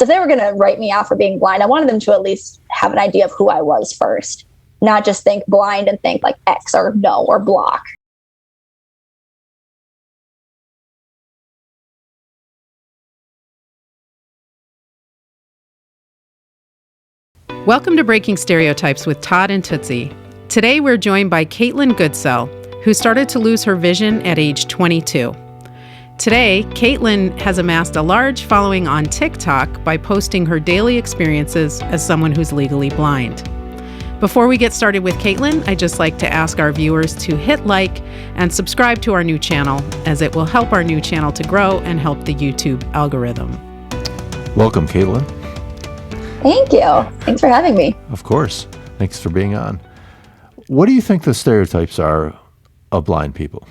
So if they were going to write me off for being blind, I wanted them to at least have an idea of who I was first, not just think blind and think like X or no or block. Welcome to Breaking Stereotypes with Todd and Tootsie. Today we're joined by Caitlin Goodsell, who started to lose her vision at age 22. Today, Caitlin has amassed a large following on TikTok by posting her daily experiences as someone who's legally blind. Before we get started with Caitlin, I'd just like to ask our viewers to hit like and subscribe to our new channel, as it will help our new channel to grow and help the YouTube algorithm. Welcome, Caitlin. Thank you. Thanks for having me. Of course. Thanks for being on. What do you think the stereotypes are of blind people?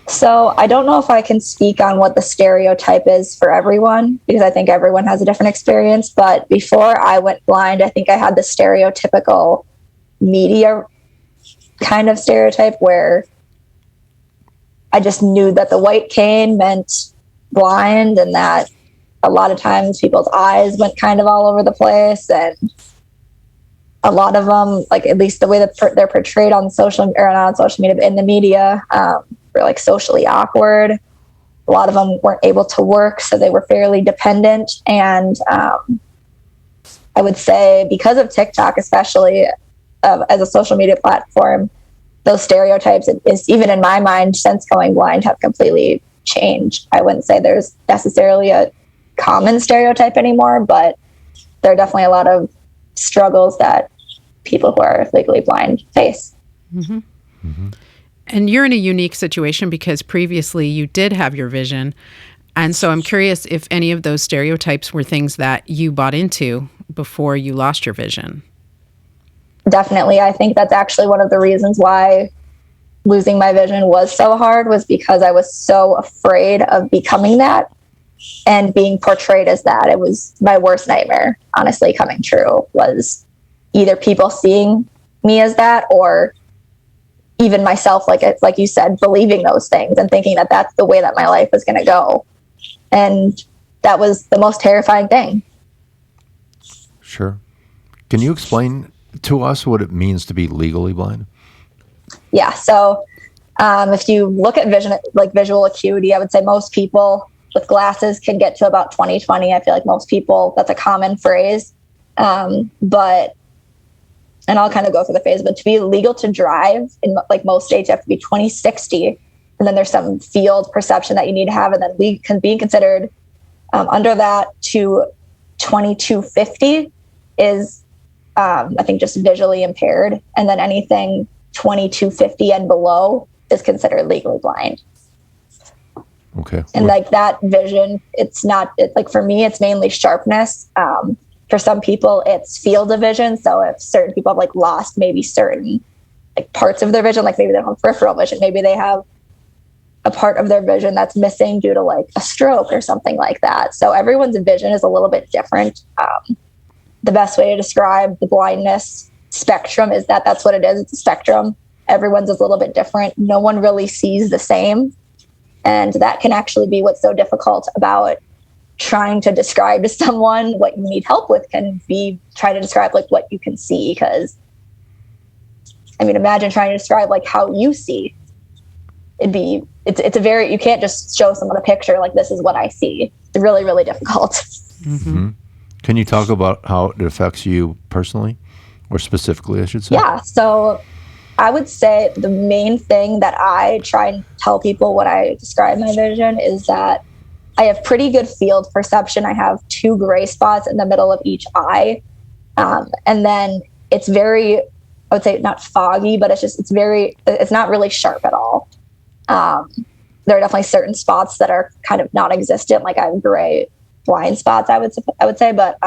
So I don't know if I can speak on what the stereotype is for everyone, because I think everyone has a different experience. But before I went blind, I think I had the stereotypical media kind of stereotype where I just knew that the white cane meant blind, and that a lot of times people's eyes went kind of all over the place, and a lot of them, like at least the way that they're portrayed on social or not on social media, but in the media, were like socially awkward. A lot of them weren't able to work, so they were fairly dependent. And I would say because of TikTok, especially as a social media platform, those stereotypes, is even in my mind, since going blind, have completely changed. I wouldn't say there's necessarily a common stereotype anymore, but there are definitely a lot of struggles that people who are legally blind face. Mm-hmm. Mm-hmm. And you're in a unique situation because previously you did have your vision. And so I'm curious if any of those stereotypes were things that you bought into before you lost your vision. Definitely. I think that's actually one of the reasons why losing my vision was so hard, was because I was so afraid of becoming that and being portrayed as that. It was my worst nightmare, honestly, coming true, was either people seeing me as that, or even myself, like you said, believing those things and thinking that that's the way that my life is going to go. And that was the most terrifying thing. Sure. Can you explain to us what it means to be legally blind? Yeah. So if you look at vision, like visual acuity, I would say most people with glasses can get to about 20/20. I feel like most people, that's a common phrase. And I'll kind of go through the phase, but to be legal to drive in like most states, you have to be 20/60. And then there's some field perception that you need to have. And then we can be considered under that to 22/50 is, I think, just visually impaired. And then anything 22/50 and below is considered legally blind. Okay. And like that vision, it's like for me, it's mainly sharpness. For some people, it's field of vision. So if certain people have like lost maybe certain like parts of their vision, like maybe they don't have peripheral vision, maybe they have a part of their vision that's missing due to like a stroke or something like that. So everyone's vision is a little bit different. The best way to describe the blindness spectrum is that that's what it is. It's a spectrum. Everyone's is a little bit different. No one really sees the same. And that can actually be what's so difficult about trying to describe to someone what you need help with, can be trying to describe like what you can see. Because I mean, imagine trying to describe like how you see. It's a very, you can't just show someone a picture like this is what I see. It's really, really difficult. Mm-hmm. Can you talk about how it affects you personally, or specifically, I should say? Yeah. So I would say the main thing that I try and tell people when I describe my vision is that I have pretty good field perception. I have 2 gray spots in the middle of each eye. And then it's very, I would say not foggy, but it's not really sharp at all. There are definitely certain spots that are kind of non-existent. Like I have gray blind spots, I would say, but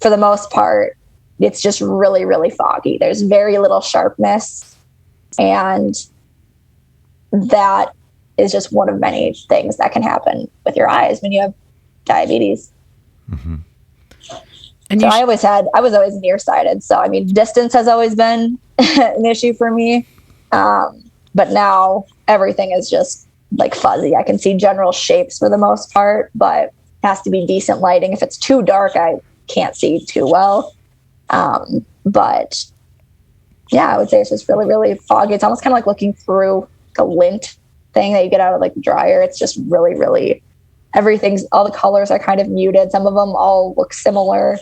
for the most part, it's just really, really foggy. There's very little sharpness, and that is just one of many things that can happen with your eyes when you have diabetes. Mm-hmm. And so I was always nearsighted. So, I mean, distance has always been an issue for me. But now everything is just like fuzzy. I can see general shapes for the most part, but has to be decent lighting. If it's too dark, I can't see too well. But yeah, I would say it's just really, really foggy. It's almost kind of like looking through a lint thing that you get out of like the dryer. It's just really, really, all the colors are kind of muted. Some of them all look similar.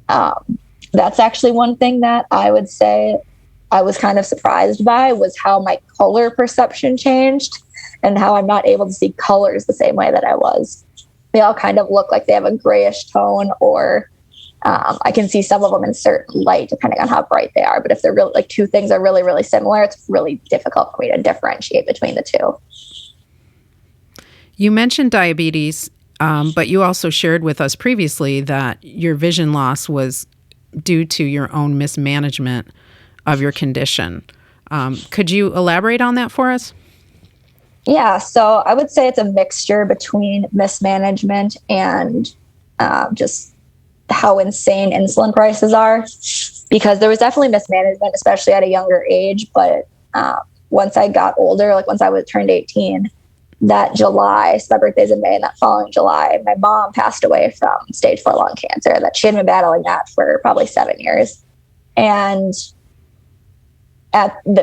That's actually one thing that I would say I was kind of surprised by, was how my color perception changed and how I'm not able to see colors the same way that I was. They all kind of look like they have a grayish tone, or I can see some of them in certain light depending on how bright they are. But if they're really, like, two things are really, really similar, it's really difficult for me to differentiate between the two. You mentioned diabetes, but you also shared with us previously that your vision loss was due to your own mismanagement of your condition. Could you elaborate on that for us? Yeah, so I would say it's a mixture between mismanagement and just how insane insulin prices are, because there was definitely mismanagement, especially at a younger age. But once I got older, like once I turned 18, that July, so my birthday's in May, and that following July, my mom passed away from stage 4 lung cancer. That she had been battling that for probably 7 years. And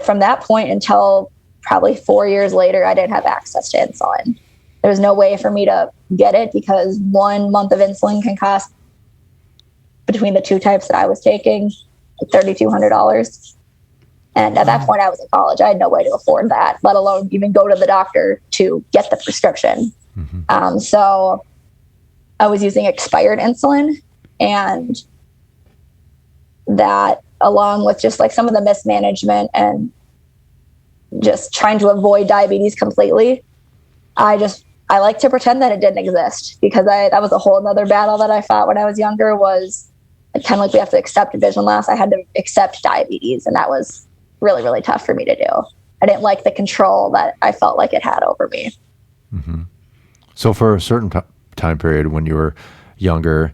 from that point until probably 4 years later, I didn't have access to insulin. There was no way for me to get it, because 1 month of insulin can cost, between the two types that I was taking, $3,200. And at that point, I was in college. I had no way to afford that, let alone even go to the doctor to get the prescription. Mm-hmm. So I was using expired insulin, and that, along with just like some of the mismanagement and just trying to avoid diabetes completely, I like to pretend that it didn't exist, because that was a whole other battle that I fought when I was younger, was kind of like, we have to accept vision loss. I had to accept diabetes, and that was really, really tough for me to do. I didn't like the control that I felt like it had over me. Mm-hmm. So for a certain time period when you were younger,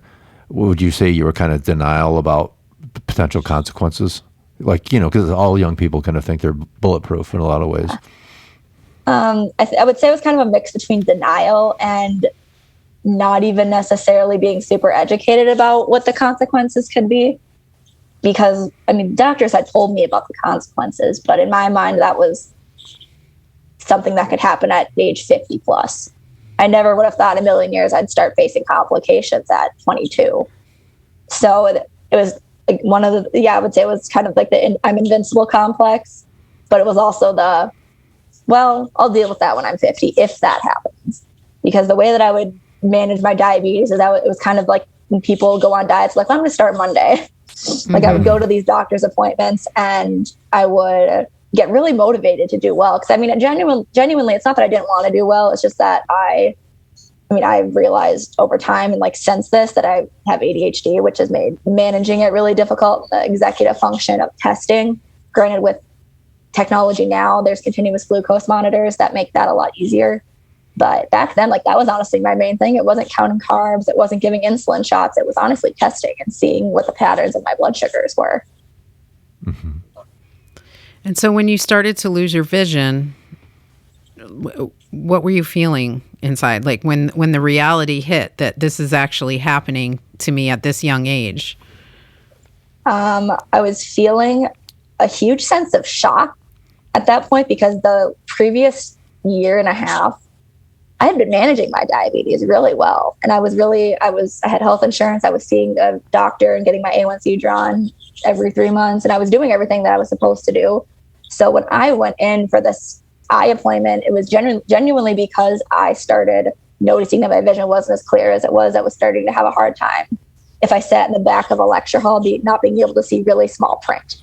would you say you were kind of denial about potential consequences? Like, because all young people kind of think they're bulletproof in a lot of ways. I would say it was kind of a mix between denial and not even necessarily being super educated about what the consequences could be. Because, doctors had told me about the consequences, but in my mind, that was something that could happen at age 50 plus. I never would have thought in a million years I'd start facing complications at 22. So it was like I would say it was kind of like the I'm invincible complex, but it was also I'll deal with that when I'm 50, if that happens. Because the way that I would manage my diabetes is that it was kind of like when people go on diets, like, well, I'm going to start Monday. Like, I would go to these doctor's appointments, and I would get really motivated to do well. Because genuinely, it's not that I didn't want to do well. It's just that I realized over time and like since this that I have ADHD, which has made managing it really difficult. The executive function of testing, granted, with technology now, there's continuous glucose monitors that make that a lot easier. But back then, like, that was honestly my main thing. It wasn't counting carbs. It wasn't giving insulin shots. It was honestly testing and seeing what the patterns of my blood sugars were. Mm-hmm. And so when you started to lose your vision, what were you feeling inside? Like when the reality hit that this is actually happening to me at this young age? I was feeling a huge sense of shock at that point, because the previous year and a half, I had been managing my diabetes really well. And I had health insurance. I was seeing a doctor and getting my A1C drawn every 3 months. And I was doing everything that I was supposed to do. So when I went in for this eye appointment, it was genuinely because I started noticing that my vision wasn't as clear as it was. I was starting to have a hard time if I sat in the back of a lecture hall, not being able to see really small print.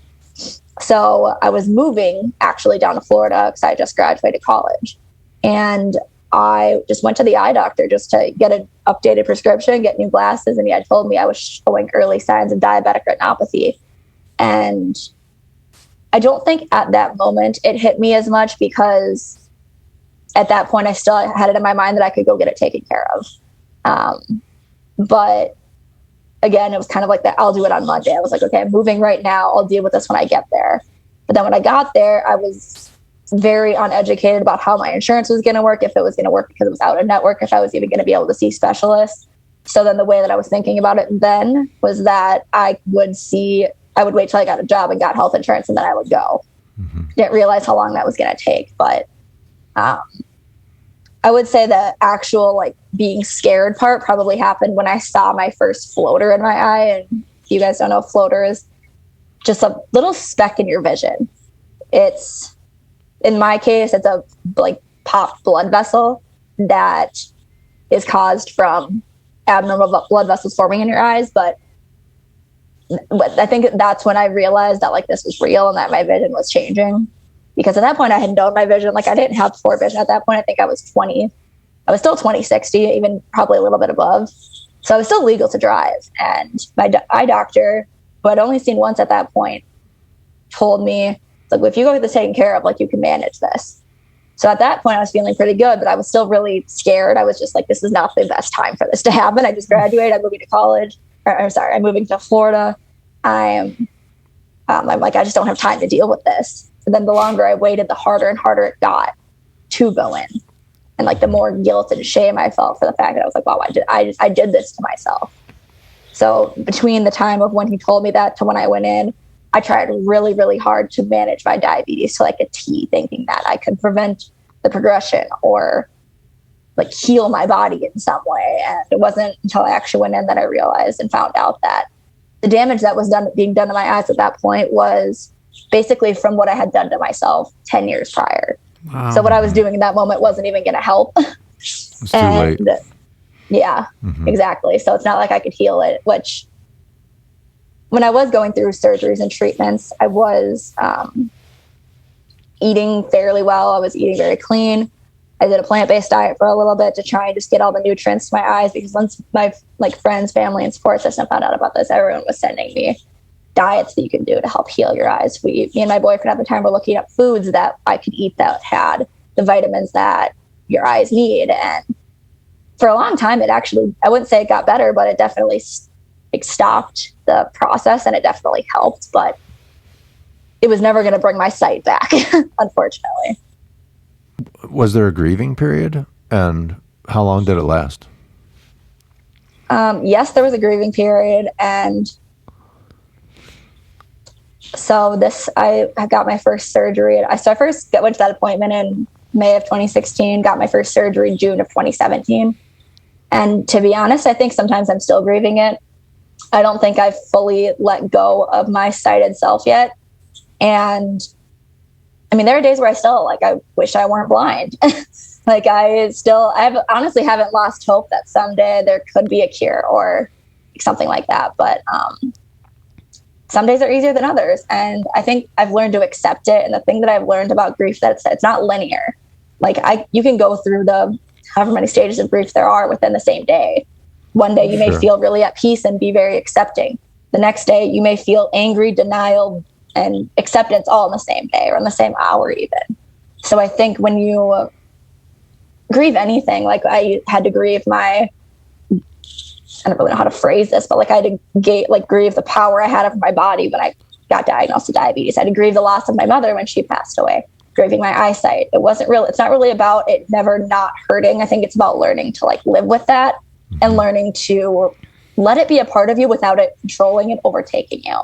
So I was moving actually down to Florida because I just graduated college. And I just went to the eye doctor just to get an updated prescription, get new glasses. And he had told me I was showing early signs of diabetic retinopathy. And I don't think at that moment it hit me as much, because at that point I still had it in my mind that I could go get it taken care of. But again, it was kind of like that, I'll do it on Monday. I was like, okay, I'm moving right now. I'll deal with this when I get there. But then when I got there, I was very uneducated about how my insurance was going to work, if it was going to work because it was out of network, if I was even going to be able to see specialists. So then the way that I was thinking about it then was that I would wait till I got a job and got health insurance, and then I would go. Didn't realize how long that was going to take. But I would say the actual like being scared part probably happened when I saw my first floater in my eye. And if you guys don't know, floater is just a little speck in your vision. It's, in my case, it's a like popped blood vessel that is caused from abnormal blood vessels forming in your eyes. But I think that's when I realized that like this was real and that my vision was changing. Because at that point I had known my vision. Like I didn't have poor vision at that point. I think I was 20. I was still 20/60, even probably a little bit above. So I was still legal to drive. And my eye doctor, who I'd only seen once at that point, told me, like, well, if you go get this taken care of, like you can manage this. So at that point I was feeling pretty good, but I was still really scared. I was just like, this is not the best time for this to happen. I just graduated. I'm moving to college. I'm moving to Florida. I'm like, I just don't have time to deal with this. And then the longer I waited, the harder and harder it got to go in. And like the more guilt and shame I felt for the fact that I was like, wow, I did this to myself. So between the time of when he told me that to when I went in, I tried really, really hard to manage my diabetes to like a T, thinking that I could prevent the progression or like heal my body in some way. And it wasn't until I actually went in that I realized and found out that the damage that was being done to my eyes at that point was basically from what I had done to myself 10 years prior. Wow. So what I was doing in that moment wasn't even going to help. It's too late. Yeah, exactly. So it's not like I could heal it, which when I was going through surgeries and treatments, I was eating fairly well. I was eating very clean. I did a plant-based diet for a little bit to try and just get all the nutrients to my eyes, because once my like friends, family, and support system found out about this, everyone was sending me diets that you can do to help heal your eyes. Me and my boyfriend at the time were looking up foods that I could eat that had the vitamins that your eyes need. And for a long time, it actually, I wouldn't say it got better, but it definitely stopped the process, and it definitely helped, but it was never going to bring my sight back, unfortunately. Was there a grieving period, and how long did it last? Yes, there was a grieving period, and so I got my first surgery. I first went to that appointment in May of 2016, got my first surgery June of 2017. And to be honest, I think sometimes I'm still grieving it. I don't think I've fully let go of my sighted self yet. And I mean, there are days where I wish I weren't blind. Like I honestly haven't lost hope that someday there could be a cure or something like that. But some days are easier than others. And I think I've learned to accept it. And the thing that I've learned about grief, that it's not linear. Like you can go through the however many stages of grief there are within the same day. One day you may feel really at peace and be very accepting. The next day you may feel angry, denial, and acceptance all in the same day or in the same hour even. So I think when you grieve anything, like I had to grieve I don't really know how to phrase this, but like I had to grieve the power I had over my body when I got diagnosed with diabetes. I had to grieve the loss of my mother when she passed away, grieving my eyesight. It's not really about it never not hurting. I think it's about learning to like live with that and learning to let it be a part of you without it controlling and overtaking you.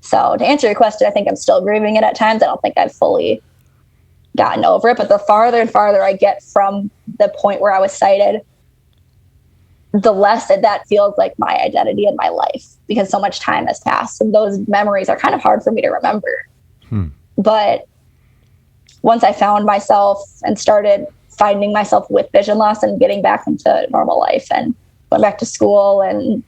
So to answer your question, I think I'm still grieving it at times. I don't think I've fully gotten over it, but the farther and farther I get from the point where I was sighted, the less that feels like my identity in my life, because so much time has passed and those memories are kind of hard for me to remember. But once I found myself and started finding myself with vision loss and getting back into normal life and went back to school and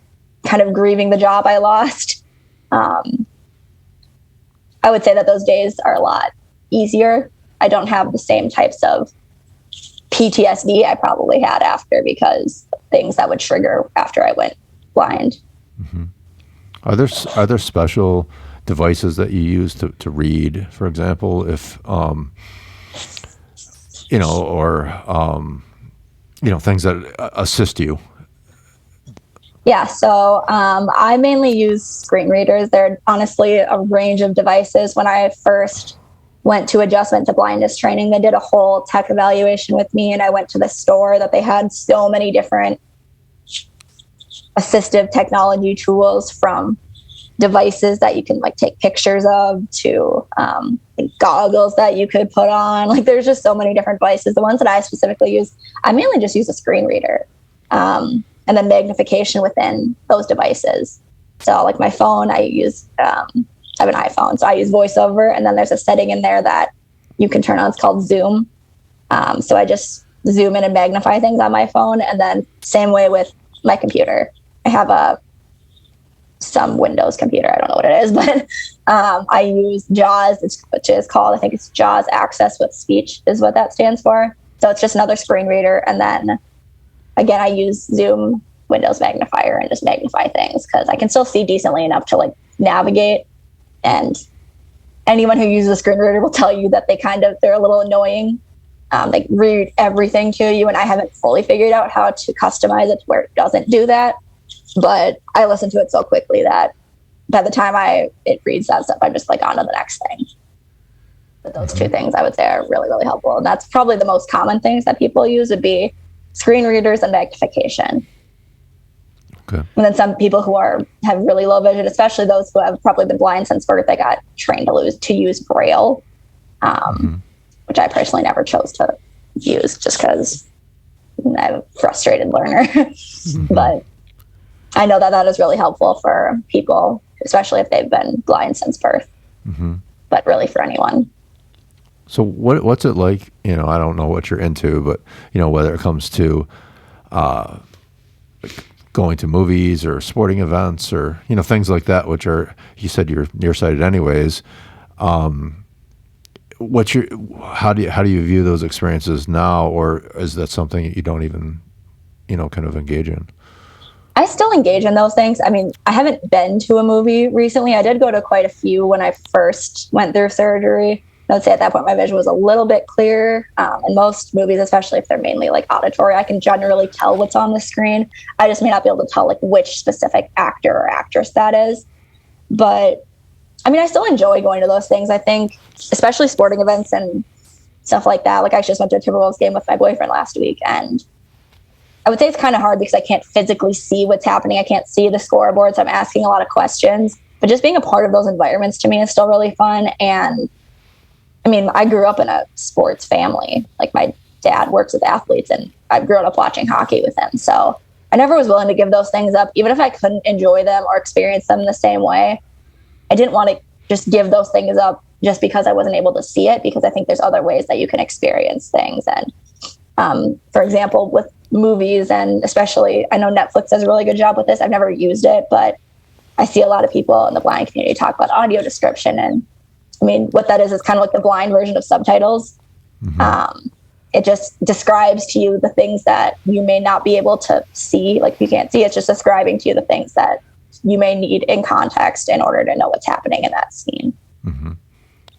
kind of grieving the job I lost, I would say that those days are a lot easier. I don't have the same types of PTSD I probably had after, because things that would trigger after I went blind. Are there special devices that you use to read, for example, if things that assist you? Yeah, so I mainly use screen readers. They're honestly a range of devices. When I first went to adjustment to blindness training, they did a whole tech evaluation with me, and I went to the store that they had so many different assistive technology tools, from devices that you can like take pictures of to like goggles that you could put on. Like there's just so many different devices. The ones that I specifically use, I mainly just use a screen reader, and then magnification within those devices. So like my phone, I use, I have an iPhone, so I use VoiceOver, and then there's a setting in there that you can turn on. It's called Zoom. So I just zoom in and magnify things on my phone. And then same way with my computer. I have some Windows computer. I don't know what it is, but I use JAWS, which is called, I think it's JAWS Access with Speech is what that stands for. So it's just another screen reader. And then again, I use Zoom Windows magnifier and just magnify things because I can still see decently enough to like navigate. And anyone who uses a screen reader will tell you that they're a little annoying. They read everything to you, and I haven't fully figured out how to customize it to where it doesn't do that. But I listen to it so quickly that by the time it reads that stuff, I'm just like on to the next thing. But those two things I would say are really, really helpful. And that's probably the most common things that people use would be screen readers and magnification. Okay. And then some people who have really low vision, especially those who have probably been blind since birth, they got trained to use Braille, which I personally never chose to use just because I'm a frustrated learner. But I know that is really helpful for people, especially if they've been blind since birth, but really for anyone. So what's it like? I don't know what you're into, but whether it comes to going to movies or sporting events or things like that, which are, you said you're nearsighted anyways. How do you view those experiences now, or is that something that you don't even kind of engage in? I still engage in those things. I mean, I haven't been to a movie recently. I did go to quite a few when I first went through surgery. I would say at that point my vision was a little bit clearer. In most movies, especially if they're mainly like auditory, I can generally tell what's on the screen. I just may not be able to tell like which specific actor or actress that is. But I mean, I still enjoy going to those things. I think, especially sporting events and stuff like that. Like I just went to a Timberwolves game with my boyfriend last week, and I would say it's kind of hard because I can't physically see what's happening. I can't see the scoreboard, so I'm asking a lot of questions. But just being a part of those environments to me is still really fun. And I mean, I grew up in a sports family. Like my dad works with athletes, and I grew up watching hockey with him. So I never was willing to give those things up, even if I couldn't enjoy them or experience them the same way. I didn't want to just give those things up just because I wasn't able to see it, because I think there's other ways that you can experience things. And for example, with movies, and especially I know Netflix does a really good job with this. I've never used it, but I see a lot of people in the blind community talk about audio description. And I mean, what that is kind of like the blind version of subtitles. It just describes to you the things that you may not be able to see. Like you can't see, it's just describing to you the things that you may need in context in order to know what's happening in that scene.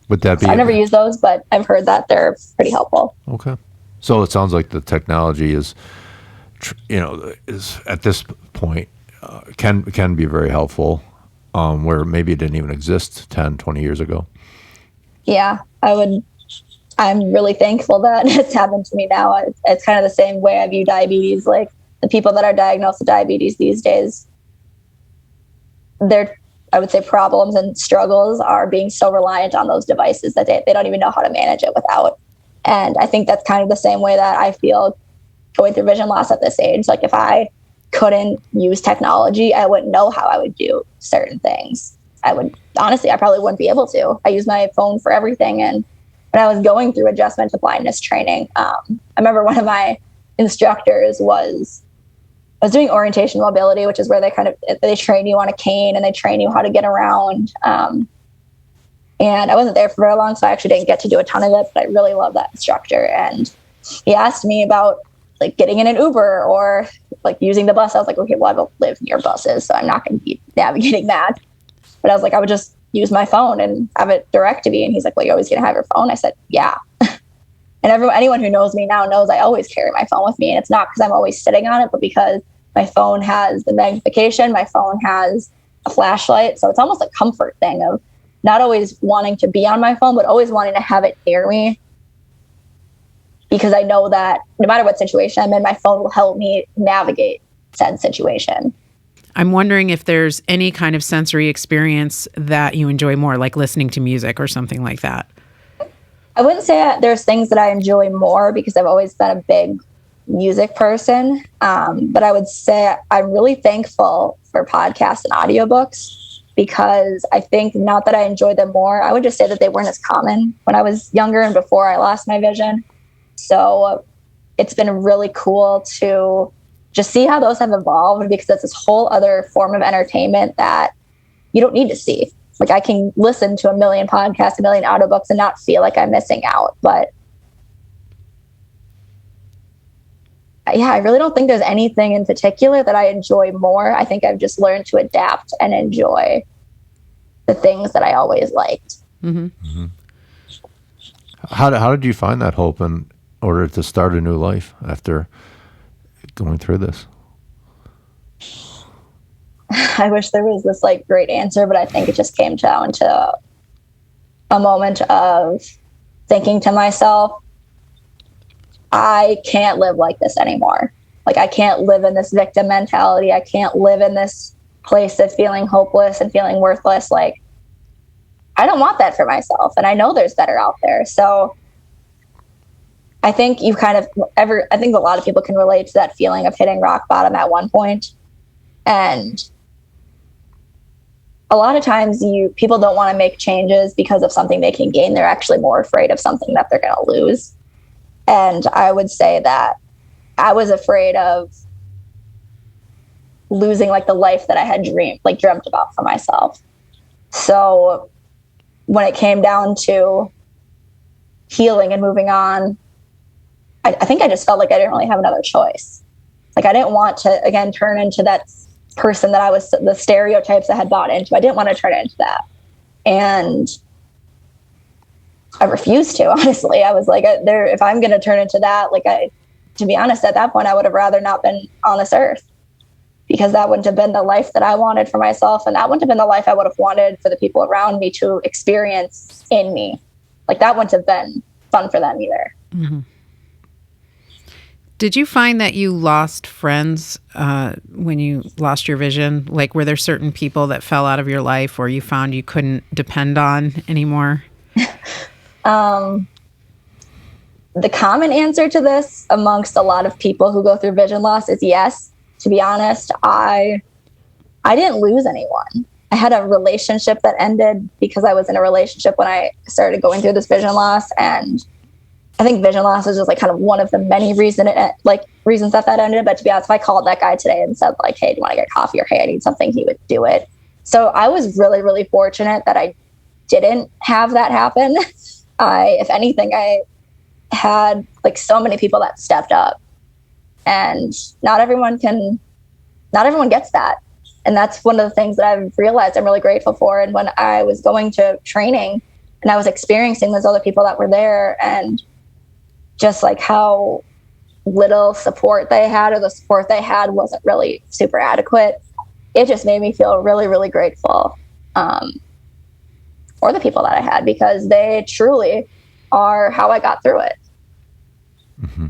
Would that be? So I've never used those, but I've heard that they're pretty helpful. Okay. So it sounds like the technology is at this point can be very helpful, where maybe it didn't even exist 10, 20 years ago. Yeah, I'm really thankful that it's happened to me now. It's kind of the same way I view diabetes. Like the people that are diagnosed with diabetes these days, their, I would say, problems and struggles are being so reliant on those devices that they don't even know how to manage it without. And I think that's kind of the same way that I feel going through vision loss at this age. Like if I couldn't use technology, I wouldn't know how I would do certain things. I probably wouldn't be able to. I use my phone for everything. And when I was going through adjustment to blindness training, I remember one of my instructors I was doing orientation mobility, which is where they train you on a cane and they train you how to get around. And I wasn't there for very long, so I actually didn't get to do a ton of it, but I really love that instructor. And he asked me about like getting in an Uber or like using the bus. I was like, okay, well, I don't live near buses, so I'm not going to be navigating that. But I was like, I would just use my phone and have it direct to me. And he's like, well, you're always going to have your phone? I said, yeah. And anyone who knows me now knows I always carry my phone with me. And it's not because I'm always sitting on it, but because my phone has the magnification, my phone has a flashlight. So it's almost a comfort thing of not always wanting to be on my phone, but always wanting to have it near me. Because I know that no matter what situation I'm in, my phone will help me navigate said situation. I'm wondering if there's any kind of sensory experience that you enjoy more, like listening to music or something like that. I wouldn't say there's things that I enjoy more because I've always been a big music person. But I would say I'm really thankful for podcasts and audiobooks because I think not that I enjoy them more, I would just say that they weren't as common when I was younger and before I lost my vision. So it's been really cool to just see how those have evolved because it's this whole other form of entertainment that you don't need to see. Like I can listen to a million podcasts, a million audiobooks and not feel like I'm missing out. But yeah, I really don't think there's anything in particular that I enjoy more. I think I've just learned to adapt and enjoy the things that I always liked. Mm-hmm. Mm-hmm. How did you find that hope in order to start a new life after going through this? I wish there was this like great answer, but I think it just came down to a moment of thinking to myself, I can't live like this anymore. Like I can't live in this victim mentality. I can't live in this place of feeling hopeless and feeling worthless. Like I don't want that for myself. And I know there's better out there. So I think I think a lot of people can relate to that feeling of hitting rock bottom at one point. And a lot of times people don't want to make changes because of something they can gain. They're actually more afraid of something that they're going to lose. And I would say that I was afraid of losing like the life that I had dreamt about for myself. So when it came down to healing and moving on, I think I just felt like I didn't really have another choice. Like I didn't want to, again, turn into that person that I was, the stereotypes I had bought into. I didn't want to turn into that. And I refused to, honestly. I was like, if I'm going to turn into that, to be honest, at that point, I would have rather not been on this earth because that wouldn't have been the life that I wanted for myself. And that wouldn't have been the life I would have wanted for the people around me to experience in me. Like that wouldn't have been fun for them either. Mm-hmm. Did you find that you lost friends when you lost your vision? Like, were there certain people that fell out of your life or you found you couldn't depend on anymore? The common answer to this amongst a lot of people who go through vision loss is yes. To be honest, I didn't lose anyone. I had a relationship that ended because I was in a relationship when I started going through this vision loss. And I think vision loss is just like kind of one of the many reasons that ended. But to be honest, if I called that guy today and said like, hey, do you want to get coffee or hey, I need something, he would do it. So I was really, really fortunate that I didn't have that happen. If anything, I had like so many people that stepped up and not everyone gets that. And that's one of the things that I've realized I'm really grateful for. And when I was going to training and I was experiencing those other people that were there and just like how little support they had or the support they had wasn't really super adequate, it just made me feel really, really grateful for the people that I had because they truly are how I got through it. Mm-hmm.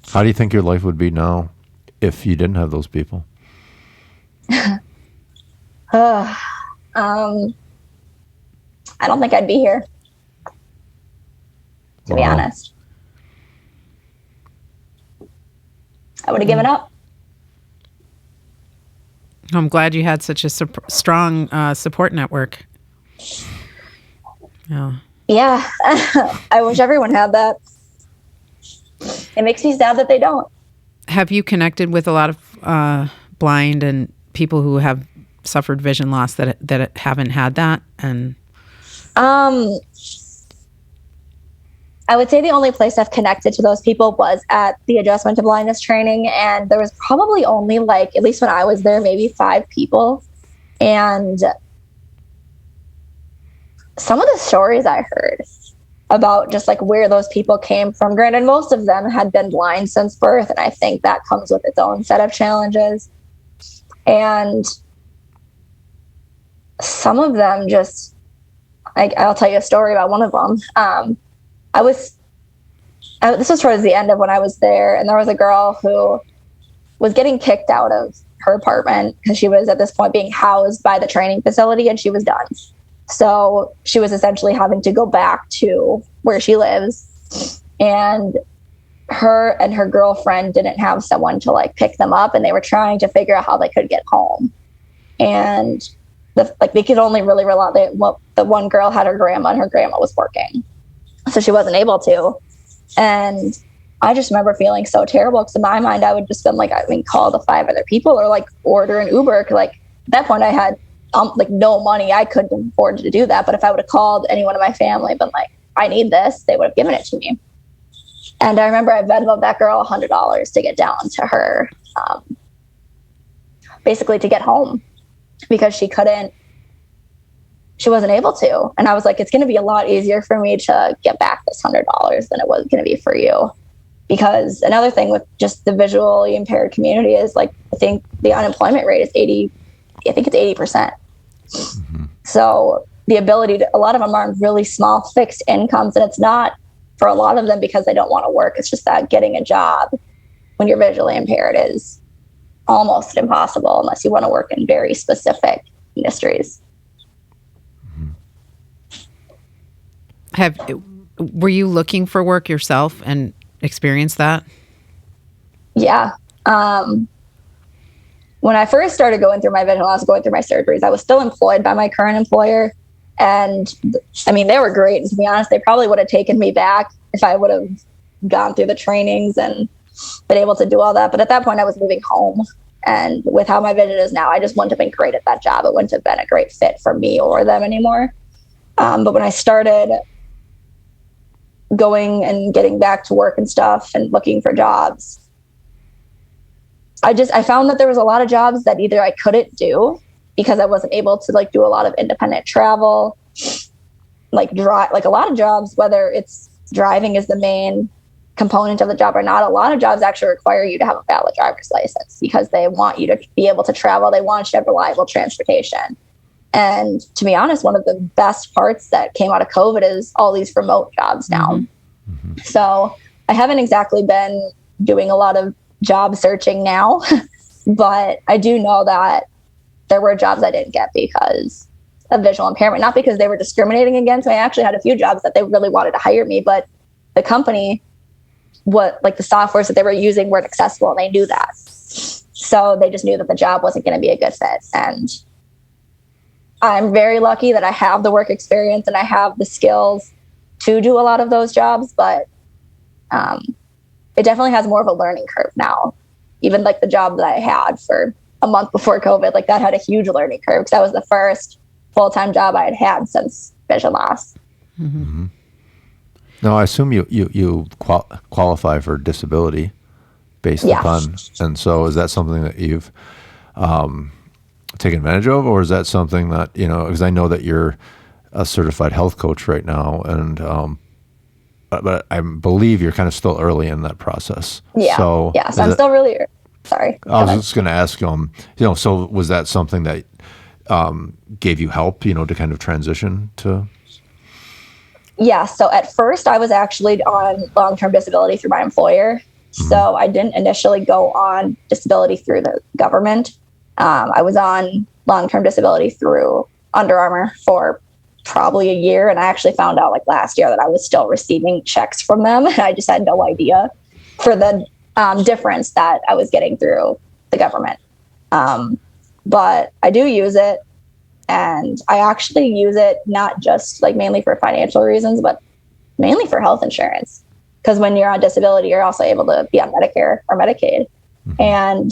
How do you think your life would be now if you didn't have those people? I don't think I'd be here, to be honest. I would have given up. I'm glad you had such a strong support network. Yeah, I wish everyone had that. It makes me sad that they don't. Have you connected with a lot of blind and people who have suffered vision loss that haven't had that? And I would say the only place I've connected to those people was at the adjustment to blindness training. And there was probably only like, at least when I was there, maybe 5 people. And some of the stories I heard about just like where those people came from, granted, most of them had been blind since birth. And I think that comes with its own set of challenges. And some of them just, I'll tell you a story about one of them. This was towards the end of when I was there, and there was a girl who was getting kicked out of her apartment because she was at this point being housed by the training facility and she was done. So she was essentially having to go back to where she lives, and her and her girlfriend didn't have someone to like pick them up, and they were trying to figure out how they could get home. And they could only really rely on the one girl had her grandma, and her grandma was working, so she wasn't able to. And I just remember feeling so terrible because in my mind, I would just been like, call the 5 other people or like order an Uber. Like at that point I had like no money. I couldn't afford to do that. But if I would have called anyone in my family, been like, I need this, they would have given it to me. And I remember I Venmoed that girl $100 to get down to her, basically to get home because she wasn't able to. And I was like, it's going to be a lot easier for me to get back this $100 than it was going to be for you. Because another thing with just the visually impaired community is like, I think the unemployment rate is 80%. Mm-hmm. So the ability to, a lot of them are on really small fixed incomes, and it's not for a lot of them because they don't want to work. It's just that getting a job when you're visually impaired is almost impossible unless you want to work in very specific industries. Were you looking for work yourself and experienced that? Yeah. When I first started going through my vision loss, going through my surgeries, I was still employed by my current employer. And they were great. And to be honest, they probably would have taken me back if I would have gone through the trainings and been able to do all that. But at that point I was moving home. And with how my vision is now, I just wouldn't have been great at that job. It wouldn't have been a great fit for me or them anymore. But when I started going and getting back to work and stuff and looking for jobs, I found that there was a lot of jobs that either I couldn't do because I wasn't able to like do a lot of independent travel, like a lot of jobs, whether it's driving is the main component of the job or not, a lot of jobs actually require you to have a valid driver's license because they want you to be able to travel. They want you to have reliable transportation. And to be honest, one of the best parts that came out of COVID is all these remote jobs now. Mm-hmm. So I haven't exactly been doing a lot of job searching now, but I do know that there were jobs I didn't get because of visual impairment, not because they were discriminating against me. I actually had a few jobs that they really wanted to hire me, but the company, the softwares that they were using weren't accessible, and they knew that. So they just knew that the job wasn't going to be a good fit. And I'm very lucky that I have the work experience and I have the skills to do a lot of those jobs, but it definitely has more of a learning curve now. Even like the job that I had for a month before COVID, like that had a huge learning curve because that was the first full-time job I had had since vision loss. Mm-hmm. Now, I assume you qualify for disability based upon, and so is that something that you've taken advantage of, or is that something that, because I know that you're a certified health coach right now, and but I believe you're kind of still early in that process. Yeah. So I'm still really sorry. I was just going to ask, so was that something that gave you help, to kind of transition to? Yeah. So at first I was actually on long-term disability through my employer. Mm-hmm. So I didn't initially go on disability through the government. I was on long-term disability through Under Armour for probably a year. And I actually found out last year that I was still receiving checks from them. I just had no idea for the difference that I was getting through the government. But I do use it. And I actually use it not just mainly for financial reasons, but mainly for health insurance. Because when you're on disability, you're also able to be on Medicare or Medicaid. Mm-hmm. And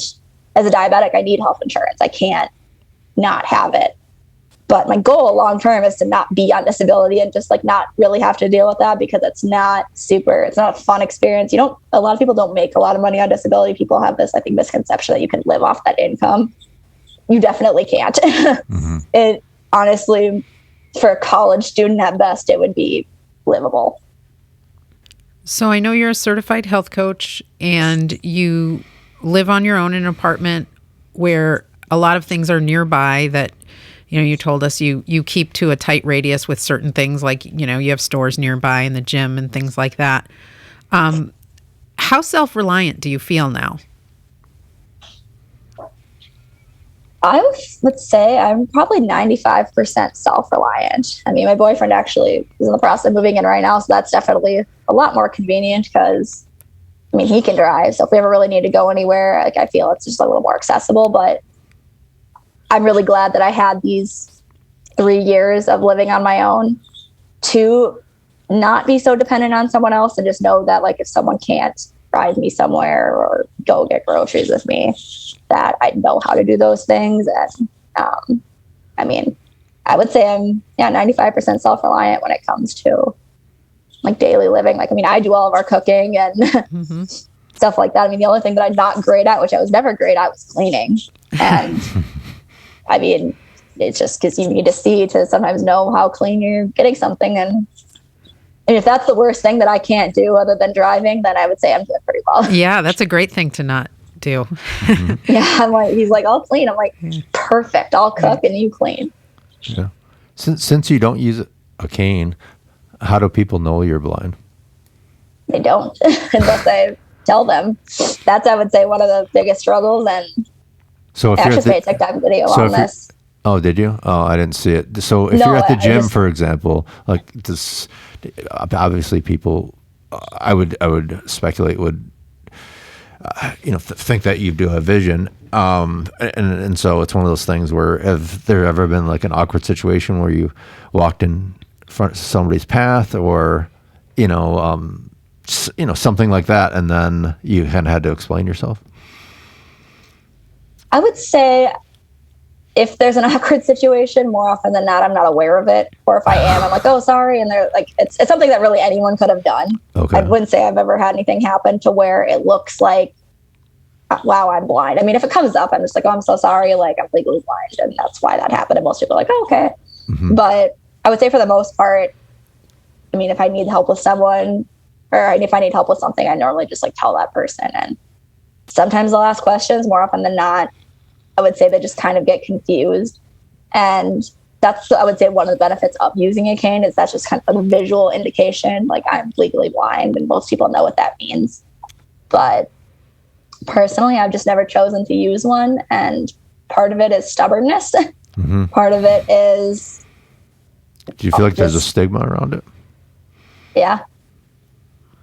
as a diabetic, I need health insurance. I can't not have it. But my goal long term is to not be on disability and just not really have to deal with that, because it's not a fun experience. A lot of people don't make a lot of money on disability. People have this, I think, misconception that you can live off that income. You definitely can't. Mm-hmm. It honestly, for a college student at best, it would be livable. So I know you're a certified health coach and you live on your own in an apartment where a lot of things are nearby that, you told us you keep to a tight radius with certain things, you have stores nearby and the gym and things like that. How self-reliant do you feel now? I would say I'm probably 95% self-reliant. I mean, my boyfriend actually is in the process of moving in right now, so that's definitely a lot more convenient because, I mean, he can drive. So if we ever really need to go anywhere, like I feel it's just a little more accessible. But I'm really glad that I had these 3 years of living on my own to not be so dependent on someone else and just know that, like, if someone can't drive me somewhere or go get groceries with me, that I know how to do those things. And I mean, I would say I'm 95% self-reliant when it comes to like daily living. Like, I mean, I do all of our cooking and Mm-hmm. stuff like that. I mean, the only thing that I'm not great at, which I was never great at, was cleaning. And I mean, it's just because you need to see to sometimes know how clean you're getting something. And if that's the worst thing that I can't do other than driving, then I would say I'm doing pretty well. Yeah, that's a great thing to not do. Yeah, I'm like, he's like, I'll clean. I'm like, perfect. I'll cook and you clean. Yeah. Since you don't use a cane, how do people know you're blind? They don't unless I tell them. That's, I would say, one of the biggest struggles. And So if I you're actually at made a TikTok video so on if you're- this. Oh, did you? Oh, I didn't see it. So if No, you're at the I gym, just- for example, like this, obviously people, I would speculate would, think that you do have vision. And so it's one of those things where, have there ever been like an awkward situation where you walked in front of somebody's path or, something like that, and then you kind of had to explain yourself? I would say if there's an awkward situation, more often than not, I'm not aware of it. Or if I am, I'm like, oh, sorry. And they're like, it's something that really anyone could have done. Okay. I wouldn't say I've ever had anything happen to where it looks like, wow, I'm blind. I mean, if it comes up, I'm just like, oh, I'm so sorry. Like, I'm legally blind. And that's why that happened. And most people are like, oh, okay. Mm-hmm. But I would say for the most part, I mean, if I need help with someone or if I need help with something, I normally just like tell that person. And sometimes they'll ask questions. More often than not, I would say they just kind of get confused. And that's, I would say, one of the benefits of using a cane is that's just kind of a visual indication. Like, I'm legally blind and most people know what that means. But personally, I've just never chosen to use one. And part of it is stubbornness. Mm-hmm. Part of it is... Do you feel like there's a stigma around it? Yeah.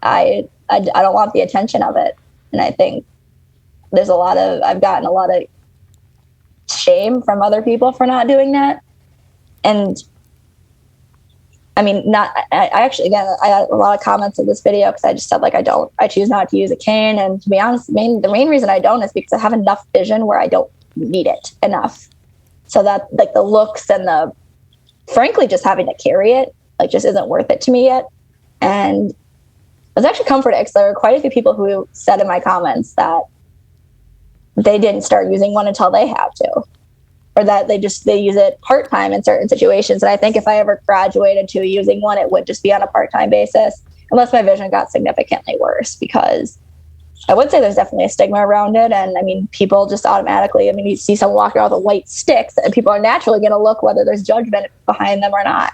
I don't want the attention of it. And I think I've gotten a lot of shame from other people for not doing that. And I mean, I actually, again, I had a lot of comments in this video because I just said, like, I choose not to use a cane. And to be honest, the main reason I don't is because I have enough vision where I don't need it enough. So that, like, the looks and frankly, just having to carry it, like, just isn't worth it to me yet. And I was actually comforted because there were quite a few people who said in my comments that they didn't start using one until they have to, or that they use it part-time in certain situations. And I think if I ever graduated to using one, it would just be on a part-time basis, unless my vision got significantly worse, because I would say there's definitely a stigma around it. And I mean, people just automatically, I mean, you see someone walking around with white sticks and people are naturally going to look whether there's judgment behind them or not.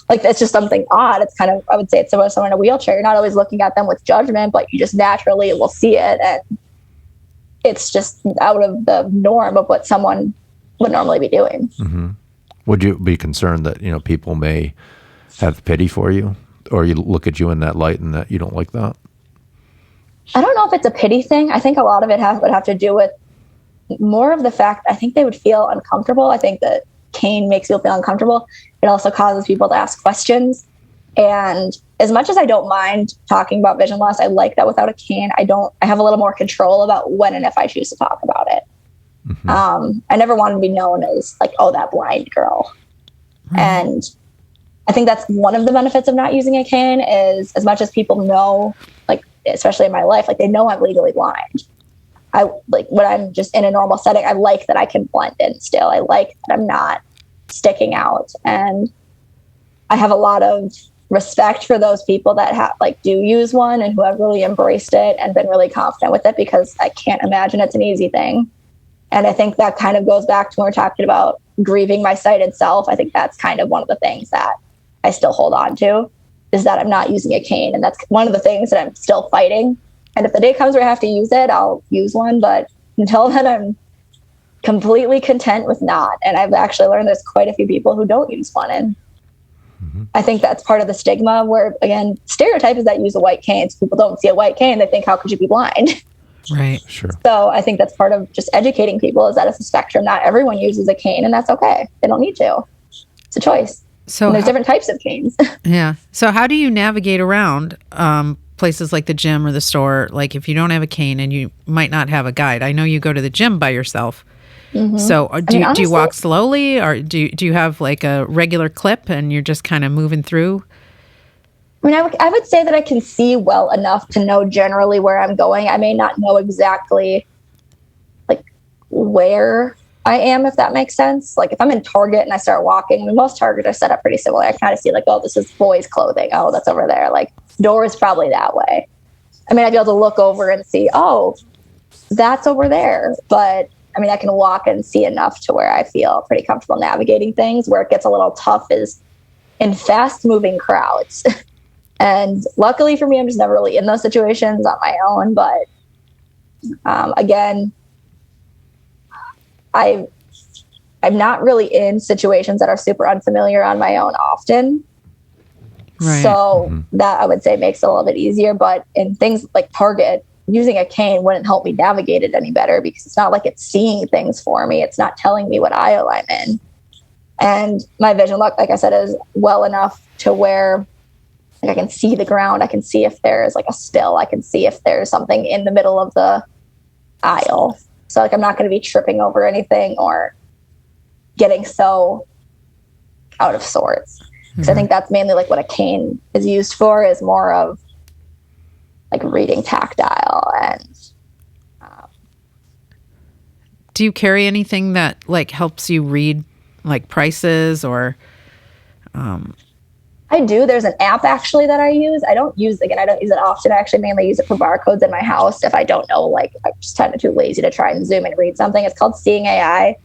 Like, that's just something odd. It's kind of, I would say it's similar to someone in a wheelchair. You're not always looking at them with judgment, but you just naturally will see it. And it's just out of the norm of what someone would normally be doing. Mm-hmm. Would you be concerned that, people may have pity for you, or you look at you in that light and that you don't like that? I don't know if it's a pity thing. I think a lot of it would have to do with more of the fact, I think they would feel uncomfortable. I think that cane makes people feel uncomfortable. It also causes people to ask questions. And as much as I don't mind talking about vision loss, I like that without a cane, I have a little more control about when and if I choose to talk about it. Mm-hmm. I never wanted to be known as like, oh, that blind girl. Mm-hmm. And I think that's one of the benefits of not using a cane is, as much as people know, like, especially in my life, like, they know I'm legally blind. I like when I'm just in a normal setting, I like that I can blend in still. I like that I'm not sticking out. And I have a lot of respect for those people that do use one and who have really embraced it and been really confident with it, because I can't imagine it's an easy thing. And I think that kind of goes back to when we're talking about grieving my sighted self. I think that's kind of one of the things that I still hold on to, is that I'm not using a cane. And that's one of the things that I'm still fighting. And if the day comes where I have to use it, I'll use one. But until then, completely content with not. And I've actually learned there's quite a few people who don't use one. And I think that's part of the stigma where, again, stereotype is that you use a white cane. So people don't see a white cane. They think, how could you be blind? Right. Sure. So I think that's part of just educating people is that it's a spectrum. Not everyone uses a cane, and that's okay. They don't need to. It's a choice. So and there's different types of canes. Yeah. So how do you navigate around places like the gym or the store? Like if you don't have a cane and you might not have a guide. I know you go to the gym by yourself. So do you walk slowly, or do you have like a regular clip and you're just kind of moving through? I mean, I would say that I can see well enough to know generally where I'm going. I may not know exactly like where I am, if that makes sense. Like if I'm in Target and I start walking, I mean, most Targets are set up pretty similar. I kind of see like, oh, this is boys' clothing. Oh, that's over there. Like door is probably that way. I mean, I'd be able to look over and see, oh, that's over there. But I mean, I can walk and see enough to where I feel pretty comfortable navigating things. Where it gets a little tough is in fast-moving crowds. And luckily for me, I'm just never really in those situations on my own. But again, I'm not really in situations that are super unfamiliar on my own often. Right. So that I would say makes it a little bit easier. But in things like Target, using a cane wouldn't help me navigate it any better because it's not like it's seeing things for me. It's not telling me what aisle I'm in. And my vision, like I said, is well enough to where like I can see the ground. I can see if there's like a spill. I can see if there's something in the middle of the aisle. So like I'm not going to be tripping over anything or getting so out of sorts. Because I think that's mainly like what a cane is used for, is more of like reading tactile. And do you carry anything that like helps you read like prices or I do. There's an app actually that I use. I don't use it often. I actually mainly use it for barcodes in my house. If I don't know, like I'm just kind of too lazy to try and zoom and read something. It's called Seeing AI.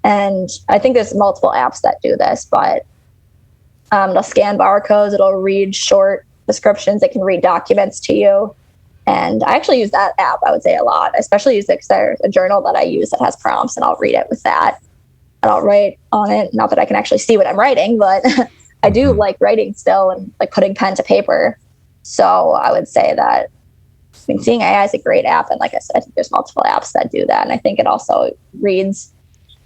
And I think there's multiple apps that do this, but it'll scan barcodes. It'll read short descriptions. It can read documents to you. And I actually use that app, I would say, a lot. I especially use it because there's a journal that I use that has prompts, and I'll read it with that. And I'll write on it. Not that I can actually see what I'm writing, but I do like writing still and like putting pen to paper. So I would say that Seeing AI is a great app. And like I said, I think there's multiple apps that do that. And I think it also reads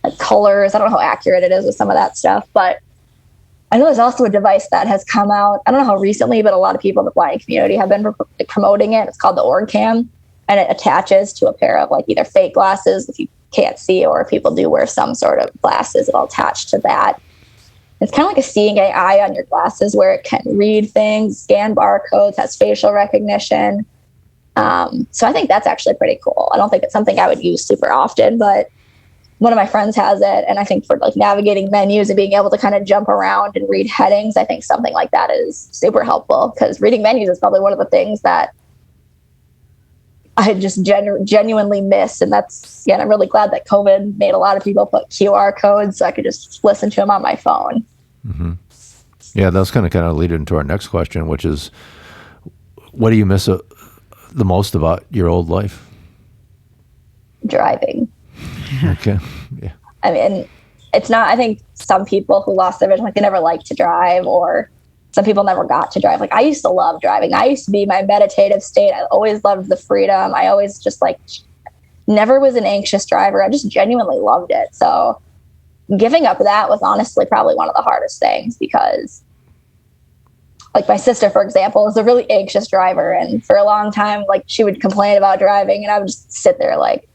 like colors. I don't know how accurate it is with some of that stuff, but I know there's also a device that has come out. I don't know how recently, but a lot of people in the blind community have been promoting it. It's called the OrgCam, and it attaches to a pair of like either fake glasses if you can't see, or if people do wear some sort of glasses, it'll attach to that. It's kind of like a Seeing AI on your glasses where it can read things, scan barcodes, has facial recognition. So I think that's actually pretty cool. I don't think it's something I would use super often, but one of my friends has it. And I think for like navigating menus and being able to kind of jump around and read headings, I think something like that is super helpful, because reading menus is probably one of the things that I just genuinely miss. And that's, yeah, I'm really glad that COVID made a lot of people put QR codes so I could just listen to them on my phone. Mm-hmm. Yeah, that's kind of lead into our next question, which is, what do you miss the most about your old life? Driving. Okay. Yeah. I mean, it's not, I think some people who lost their vision, like they never liked to drive, or some people never got to drive. Like I used to love driving. I used to be my meditative state. I always loved the freedom. I always just like never was an anxious driver. I just genuinely loved it. So giving up that was honestly probably one of the hardest things, because like my sister, for example, is a really anxious driver. And for a long time, like she would complain about driving, and I would just sit there like,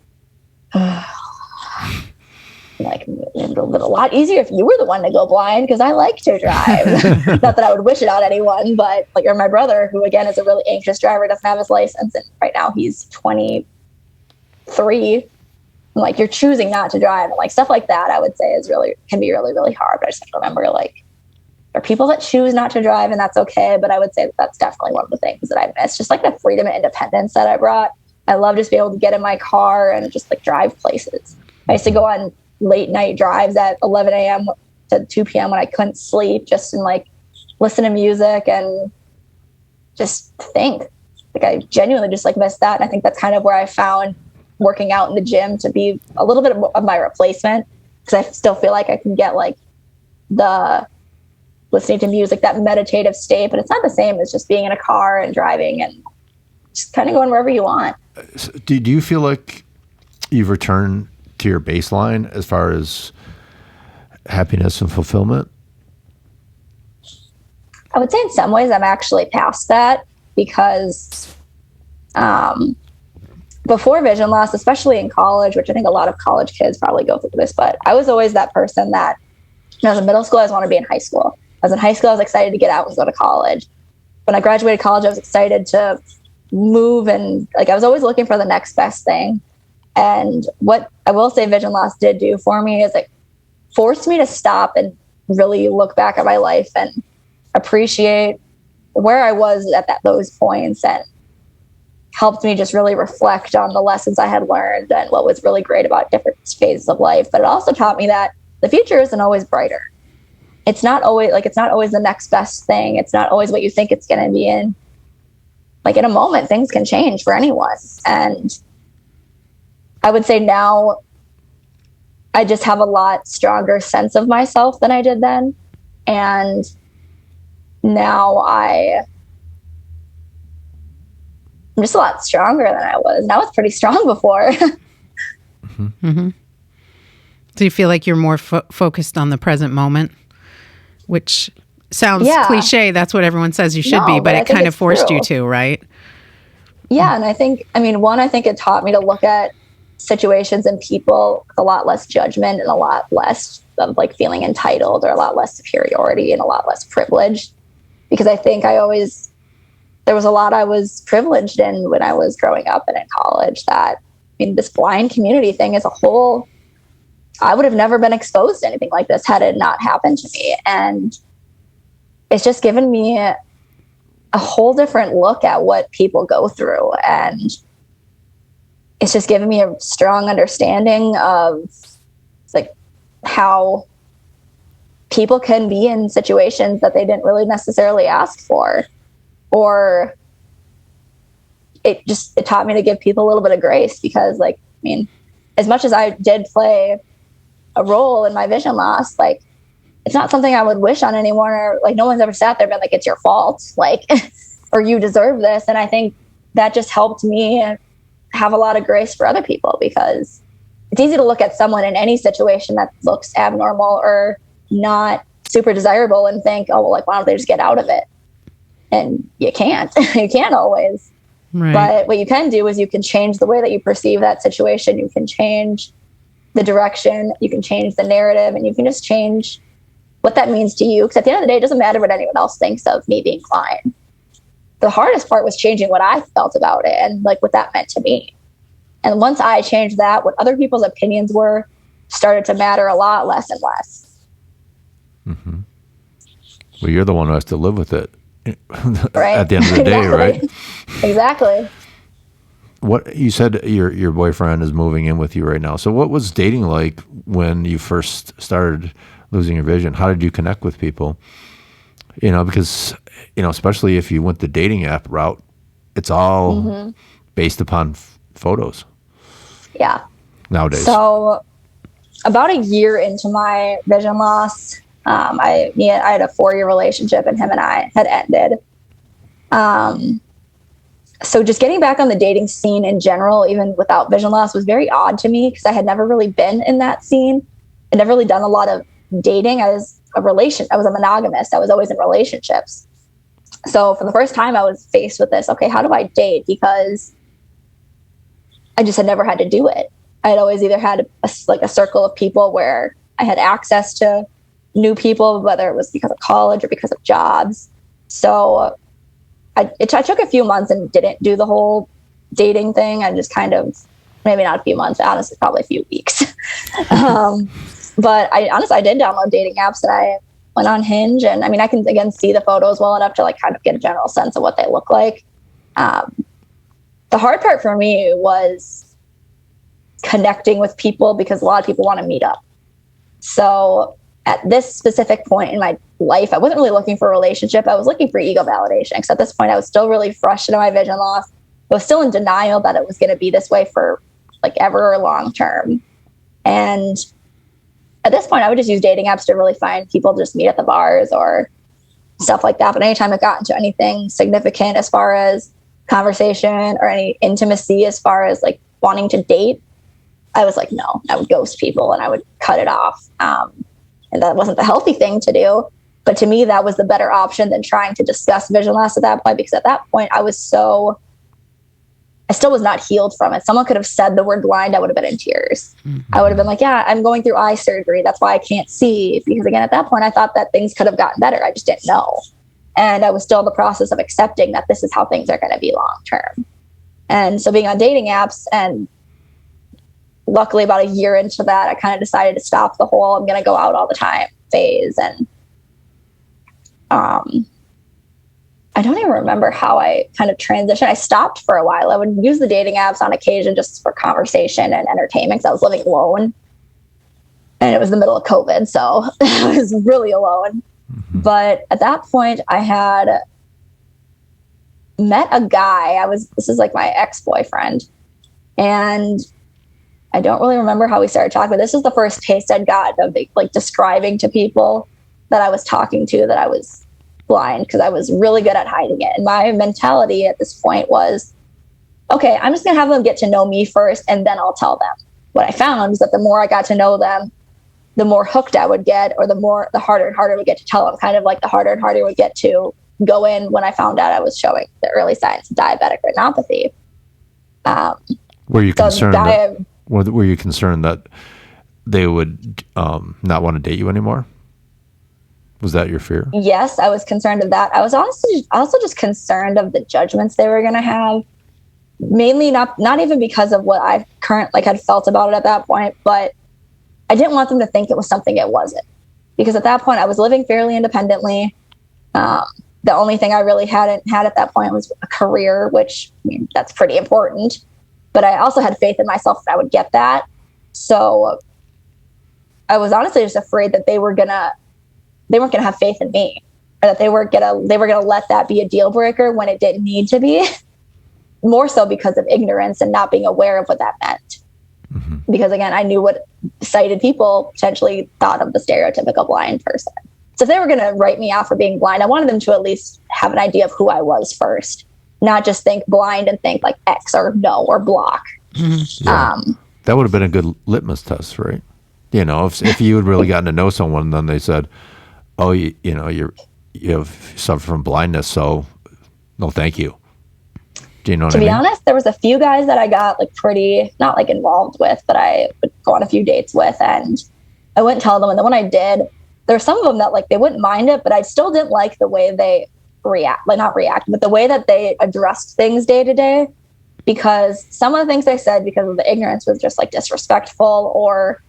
like it would have been a lot easier if you were the one to go blind, because I like to drive. Not that I would wish it on anyone, but like, or my brother, who again is a really anxious driver, doesn't have his license, and right now he's 23. Like, you're choosing not to drive, and like stuff like that, I would say can be really, really hard. But I just have to remember, like, there are people that choose not to drive, and that's okay. But I would say that's definitely one of the things that I miss, just like the freedom and independence that I brought. I love just being able to get in my car and just like drive places. I used to go on late night drives at 11 a.m. to 2 p.m. when I couldn't sleep, just and like listen to music and just think. Like I genuinely just like miss that. And I think that's kind of where I found working out in the gym to be a little bit of my replacement, because I still feel like I can get like the listening to music, that meditative state, but it's not the same as just being in a car and driving and just kind of going wherever you want. Do you feel like you've returned to your baseline as far as happiness and fulfillment? I would say in some ways I'm actually past that, because before vision loss, especially in college, which I think a lot of college kids probably go through this, but I was always that person that when I was in middle school, I wanted to be in high school. I was in high school, I was excited to get out and go to college. When I graduated college, I was excited to move, and like I was always looking for the next best thing. And what I will say vision loss did do for me is it forced me to stop and really look back at my life and appreciate where I was at those points, and helped me just really reflect on the lessons I had learned and what was really great about different phases of life. But it also taught me that the future isn't always brighter. It's not always the next best thing. It's not always what you think it's going to be in. Like in a moment, things can change for anyone. And I would say now I just have a lot stronger sense of myself than I did then. And now I'm just a lot stronger than I was. And I was pretty strong before. Mm-hmm. Mm-hmm. Do you feel like you're more focused on the present moment? Which sounds cliche. That's what everyone says you should be, but it kind of forced you to, right? Yeah. And I think it taught me to look at situations and people with a lot less judgment and a lot less of like feeling entitled, or a lot less superiority and a lot less privilege. Because I think there was a lot I was privileged in when I was growing up and in college, that, this blind community thing as a whole, I would have never been exposed to anything like this had it not happened to me. And it's just given me a whole different look at what people go through. And it's just given me a strong understanding of like how people can be in situations that they didn't really necessarily ask for, or it taught me to give people a little bit of grace, because as much as I did play a role in my vision loss, like it's not something I would wish on anyone, or like no one's ever sat there and been like, it's your fault, like, or you deserve this. And I think that just helped me have a lot of grace for other people, because it's easy to look at someone in any situation that looks abnormal or not super desirable and think, oh, well, like, why don't they just get out of it? And you can't. You can't always. Right. But what you can do is you can change the way that you perceive that situation. You can change the direction, you can change the narrative, and you can just change what that means to you. Because at the end of the day, it doesn't matter what anyone else thinks of me being blind. The hardest part was changing what I felt about it and like what that meant to me. And once I changed that, what other people's opinions were started to matter a lot less and less. Mm-hmm. Well, you're the one who has to live with it right? At the end of the day, right? Exactly. What you said, your boyfriend is moving in with you right now. So what was dating like when you first started losing your vision? How did you connect with people? Because, especially if you went the dating app route, it's all based upon photos. Yeah. Nowadays. So about a year into my vision loss, I had a 4-year relationship, and him and I had ended. So just getting back on the dating scene in general, even without vision loss, was very odd to me, because I had never really been in that scene. I'd never really done a lot of dating. I was a monogamist. I was always in relationships. So for the first time, I was faced with this. Okay, how do I date? Because I just had never had to do it. I had always either had a circle of people where I had access to new people, whether it was because of college or because of jobs. So I took a few months and didn't do the whole dating thing. I just kind of, maybe not a few months, honestly, probably a few weeks. But I did download dating apps, and I went on Hinge, and I can, again, see the photos well enough to like kind of get a general sense of what they look like. The hard part for me was connecting with people, because a lot of people want to meet up. So at this specific point in my life, I wasn't really looking for a relationship. I was looking for ego validation, because at this point I was still really fresh into my vision loss. I was still in denial that it was going to be this way for like ever long term. And at this point, I would just use dating apps to really find people to just meet at the bars or stuff like that. But anytime it got into anything significant as far as conversation or any intimacy as far as like wanting to date, I was like, no, I would ghost people and I would cut it off. And that wasn't the healthy thing to do. But to me, that was the better option than trying to discuss vision loss at that point, because at that point I still was not healed from it. Someone could have said the word blind, I would have been in tears. I would have been like, yeah, I'm going through eye surgery. That's why I can't see. Because again, at that point, I thought that things could have gotten better. I just didn't know. And I was still in the process of accepting that this is how things are going to be long term. And so being on dating apps, and luckily about a year into that, I kind of decided to stop the whole I'm going to go out all the time phase. And I don't even remember how I kind of transitioned. I stopped for a while. I would use the dating apps on occasion just for conversation and entertainment because I was living alone. And it was the middle of COVID, so I was really alone. Mm-hmm. But at that point, I had met a guy. This is like my ex-boyfriend. And I don't really remember how we started talking, but this is the first taste I'd gotten of like describing to people that I was talking to that I was blind, because I was really good at hiding it. And my mentality at this point was, okay, I'm just going to have them get to know me first, and then I'll tell them. What I found is that the more I got to know them, the more hooked I would get, or the harder and harder I would get to tell them, kind of like the harder and harder I would get to go in when I found out I was showing the early signs of diabetic retinopathy. Were you concerned that they would not want to date you anymore? Was that your fear? Yes, I was concerned of that. I was also just concerned of the judgments they were going to have. Mainly not even because of what I had felt about it at that point, but I didn't want them to think it was something it wasn't. Because at that point, I was living fairly independently. The only thing I really hadn't had at that point was a career, which, I mean, that's pretty important. But I also had faith in myself that I would get that. So I was honestly just afraid that they weren't gonna have faith in me, or that they were gonna let that be a deal breaker when it didn't need to be. More so because of ignorance and not being aware of what that meant. Mm-hmm. Because again, I knew what sighted people potentially thought of the stereotypical blind person. So if they were going to write me off for being blind, I wanted them to at least have an idea of who I was first, not just think blind and think like X or no or block. Mm-hmm. Yeah. That would have been a good litmus test, right? You know, if you had really gotten to know someone, then they said, "Oh, you have suffered from blindness, so no, thank you." Do you know what I mean? To be honest, there was a few guys that I got like pretty not like involved with, but I would go on a few dates with, and I wouldn't tell them. And then when I did, there were some of them that like they wouldn't mind it, but I still didn't like the way they not react, but the way that they addressed things day to day. Because some of the things they said, because of the ignorance, was just like disrespectful, or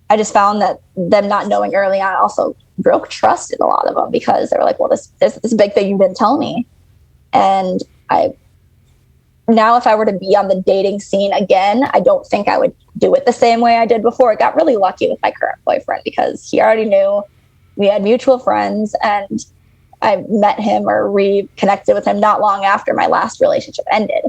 I just found that them not knowing early on also broke trust in a lot of them, because they were like, well, this big thing you didn't tell me. And now if I were to be on the dating scene again, I don't think I would do it the same way I did before. I got really lucky with my current boyfriend because he already knew. We had mutual friends, and I met him or reconnected with him not long after my last relationship ended.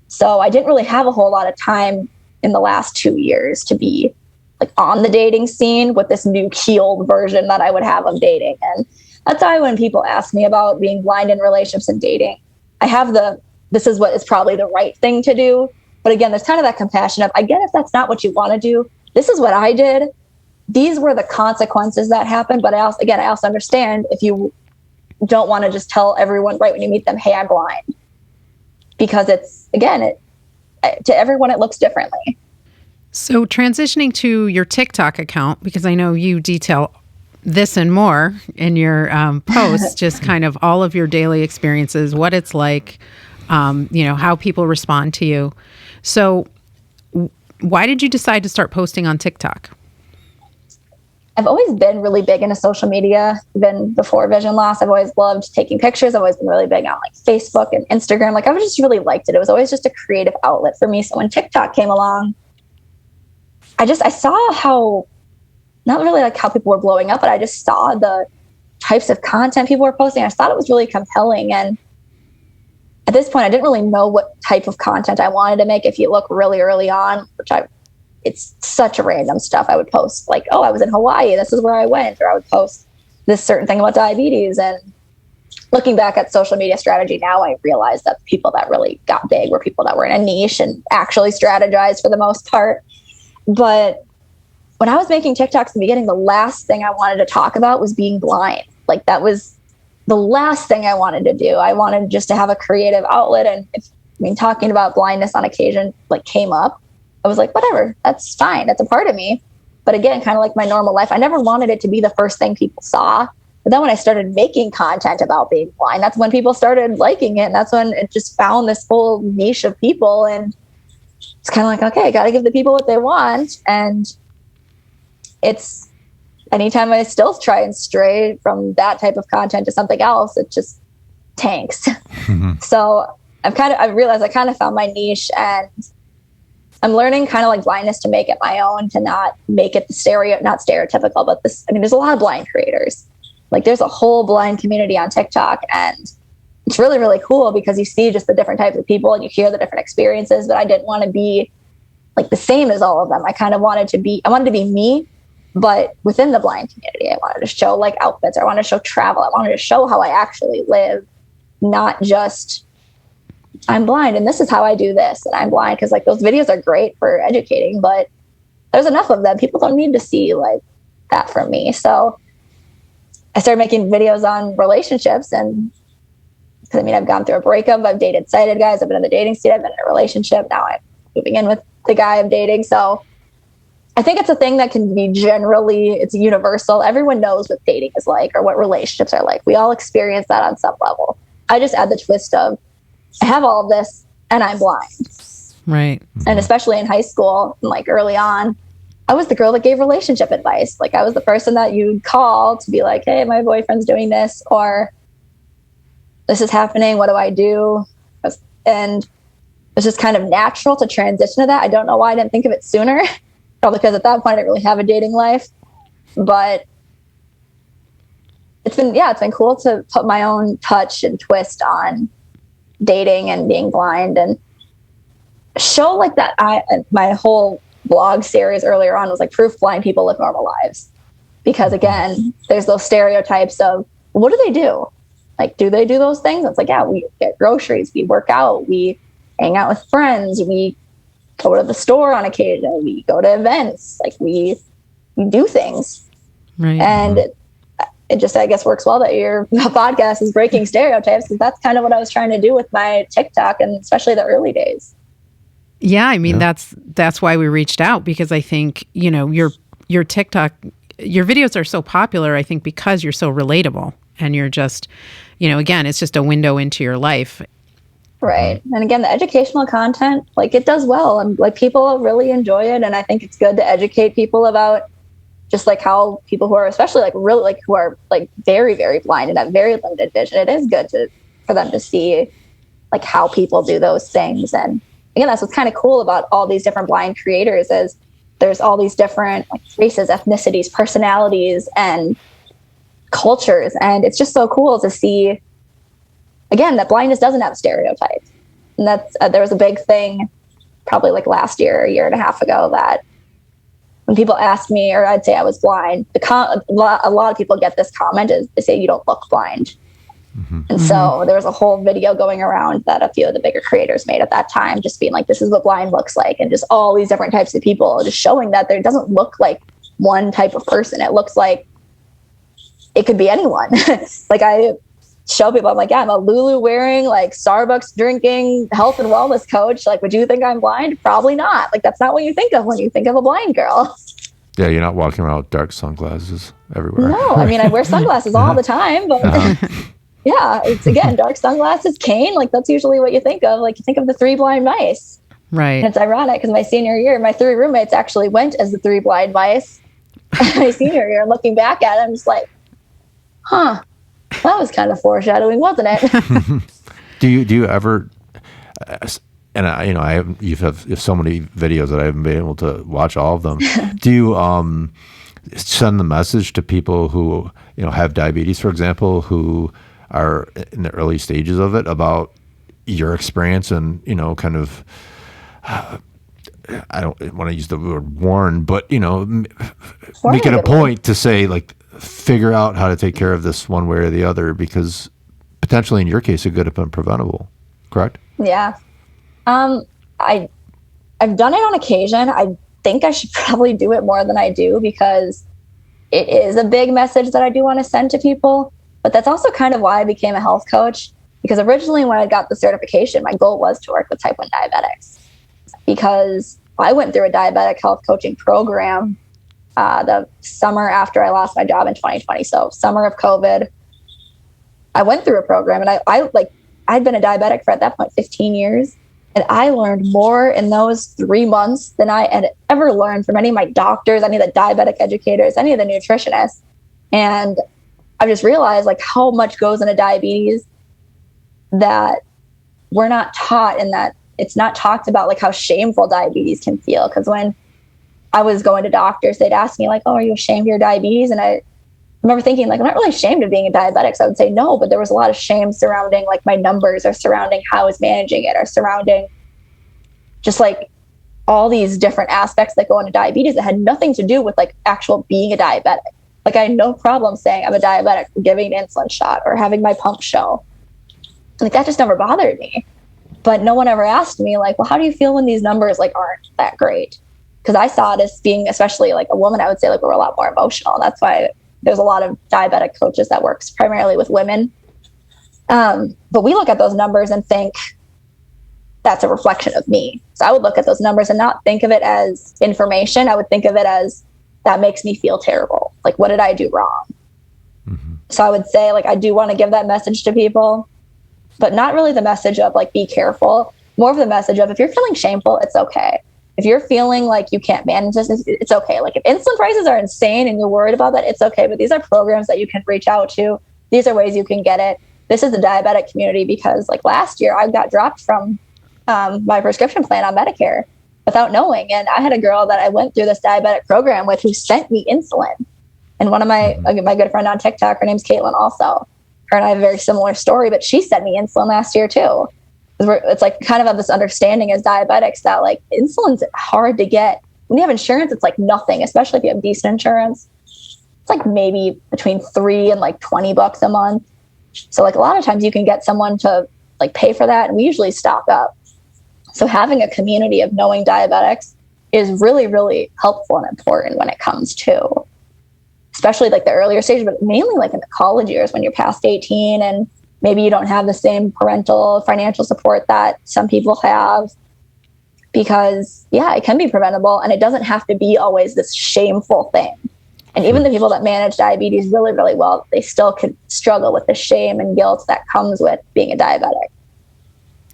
So I didn't really have a whole lot of time in the last 2 years to be like on the dating scene with this new healed version that I would have of dating. And that's why when people ask me about being blind in relationships and dating, I have this is what is probably the right thing to do. But again, there's kind of that compassion of, I get if that's not what you want to do. This is what I did. These were the consequences that happened. But I also understand if you don't want to just tell everyone right when you meet them, hey, I'm blind. Because to everyone, it looks differently. So transitioning to your TikTok account, because I know you detail this and more in your posts, just kind of all of your daily experiences, what it's like, how people respond to you. So why did you decide to start posting on TikTok? I've always been really big into social media, even before vision loss. I've always loved taking pictures. I've always been really big on like Facebook and Instagram. Like I've just really liked it. It was always just a creative outlet for me. So when TikTok came along, I saw how, not really like how people were blowing up, but I just saw the types of content people were posting. I thought it was really compelling. And at this point, I didn't really know what type of content I wanted to make. If you look really early on, it's such a random stuff. I would post like, oh, I was in Hawaii, this is where I went, or I would post this certain thing about diabetes. And looking back at social media strategy now, I realized that the people that really got big were people that were in a niche and actually strategized for the most part. But when I was making TikToks in the beginning, the last thing I wanted to talk about was being blind. Like that was the last thing I wanted to do. I wanted just to have a creative outlet. And talking about blindness on occasion like came up. I was like, whatever, that's fine. That's a part of me. But again, kind of like my normal life, I never wanted it to be the first thing people saw. But then when I started making content about being blind, that's when people started liking it. And that's when it just found this whole niche of people. And it's kind of like, okay, I got to give the people what they want. And it's anytime I still try and stray from that type of content to something else, it just tanks. So I realized I kind of found my niche, and I'm learning kind of like blindness to make it my own, to not make it not stereotypical, but there's a lot of blind creators. Like there's a whole blind community on TikTok, and it's really, really cool because you see just the different types of people and you hear the different experiences, but I didn't want to be like the same as all of them. I wanted to be me, but within the blind community. I wanted to show like outfits. I wanted to show travel. I wanted to show how I actually live, not just I'm blind and this is how I do this and I'm blind. Cause like those videos are great for educating, but there's enough of them. People don't need to see like that from me. So I started making videos on relationships, and I've gone through a breakup. I've dated sighted guys. I've been in the dating scene. I've been in a relationship. Now I'm moving in with the guy I'm dating. So I think it's a thing that can be it's universal. Everyone knows what dating is like or what relationships are like. We all experience that on some level. I just add the twist of I have all of this and I'm blind. Right. And especially in high school, like early on, I was the girl that gave relationship advice. Like I was the person that you'd call to be like, hey, my boyfriend's doing this, or this is happening. What do I do? And it's just kind of natural to transition to that. I don't know why I didn't think of it sooner. Probably because at that point I didn't really have a dating life, but it's been cool to put my own touch and twist on dating and being blind, and show like that. My whole blog series earlier on was like proof blind people live normal lives, because again, there's those stereotypes of what do they do? Like, do they do those things? It's like, yeah, we get groceries, we work out, we hang out with friends, we go to the store on occasion, we go to events, like we do things. Right. And it just, I guess, works well that your podcast is breaking stereotypes, because that's kind of what I was trying to do with my TikTok, and especially the early days. Yeah, that's why we reached out, because I think, your TikTok, your videos are so popular, I think, because you're so relatable, and you're just, again, it's just a window into your life. Right. And again, the educational content, like it does well, and like people really enjoy it. And I think it's good to educate people about just like how people who are especially like really like who are like very, very blind and have very limited vision, it is good for them to see like how people do those things. And again, that's what's kind of cool about all these different blind creators is there's all these different like races, ethnicities, personalities, and cultures. And it's just so cool to see, again, that blindness doesn't have stereotypes. And that's there was a big thing probably like last year, a year and a half ago, that when people asked me, or I'd say I was blind, a lot of people get this comment is they say you don't look blind. And so there was a whole video going around that a few of the bigger creators made at that time, just being like, this is what blind looks like. And just all these different types of people, just showing that there doesn't look like one type of person. It looks like it could be anyone. Like I show people, I'm like, yeah, I'm a Lulu wearing, like Starbucks drinking health and wellness coach. Like, would you think I'm blind? Probably not. Like, that's not what you think of when you think of a blind girl. Yeah, you're not walking around with dark sunglasses everywhere. No, I wear sunglasses all the time, but yeah, it's again, dark sunglasses, cane. Like that's usually what you think of. Like you think of the three blind mice. Right. And it's ironic because my senior year, my three roommates actually went as the three blind mice. My senior year, and looking back at it, I'm just like, huh, that was kind of foreshadowing, wasn't it? Do you ever? And you have so many videos that I haven't been able to watch all of them. Do you send the message to people who have diabetes, for example, who are in the early stages of it, about your experience and, kind of, I don't want to use the word warn, but, make it a point to say, like, figure out how to take care of this one way or the other, because potentially in your case, it could have been preventable, correct? Yeah. I've done it on occasion. I think I should probably do it more than I do, because it is a big message that I do want to send to people. But that's also kind of why I became a health coach, because originally when I got the certification, my goal was to work with type 1 diabetics, because I went through a diabetic health coaching program the summer after I lost my job in 2020. So summer of COVID, I went through a program, and I'd been a diabetic for, at that point, 15 years. And I learned more in those 3 months than I had ever learned from any of my doctors, any of the diabetic educators, any of the nutritionists. And I just realized, like, how much goes into diabetes that we're not taught, and that it's not talked about, like how shameful diabetes can feel. Because when I was going to doctors, they'd ask me, like, oh, are you ashamed of your diabetes? And I remember thinking, like, I'm not really ashamed of being a diabetic. So I would say no, but there was a lot of shame surrounding, like, my numbers, or surrounding how I was managing it, or surrounding just like all these different aspects that go into diabetes that had nothing to do with, like, actual being a diabetic. Like, I had no problem saying I'm a diabetic, giving an insulin shot, or having my pump show. Like, that just never bothered me. But no one ever asked me, like, well, how do you feel when these numbers, like, aren't that great? Because I saw it as being, especially like a woman, I would say, like, we're a lot more emotional. That's why there's a lot of diabetic coaches that works primarily with women. But we look at those numbers and think that's a reflection of me. So I would look at those numbers and not think of it as information. I would think of it as, that makes me feel terrible. Like, what did I do wrong? Mm-hmm. So I would say, like, I do want to give that message to people, but not really the message of, like, be careful. More of the message of, if you're feeling shameful, it's okay. If you're feeling like you can't manage this, it's okay. Like, if insulin prices are insane and you're worried about that, it's okay. But these are programs that you can reach out to. These are ways you can get it. This is the diabetic community, because, like, last year I got dropped from my prescription plan on Medicare without knowing. And I had a girl that I went through this diabetic program with who sent me insulin. And one of my good friend on TikTok, her name's Caitlin also. Her and I have a very similar story, but she sent me insulin last year too. It's like kind of this understanding as diabetics that, like, insulin's hard to get. When you have insurance, it's like nothing, especially if you have decent insurance. It's like maybe between $3 and like $20 a month. So, like, a lot of times you can get someone to, like, pay for that, and we usually stock up. So having a community of knowing diabetics is really, really helpful and important when it comes to, especially like the earlier stage, but mainly like in the college years when you're past 18 and maybe you don't have the same parental financial support that some people have. Because, yeah, it can be preventable, and it doesn't have to be always this shameful thing. And even the people that manage diabetes really, really well, they still could struggle with the shame and guilt that comes with being a diabetic.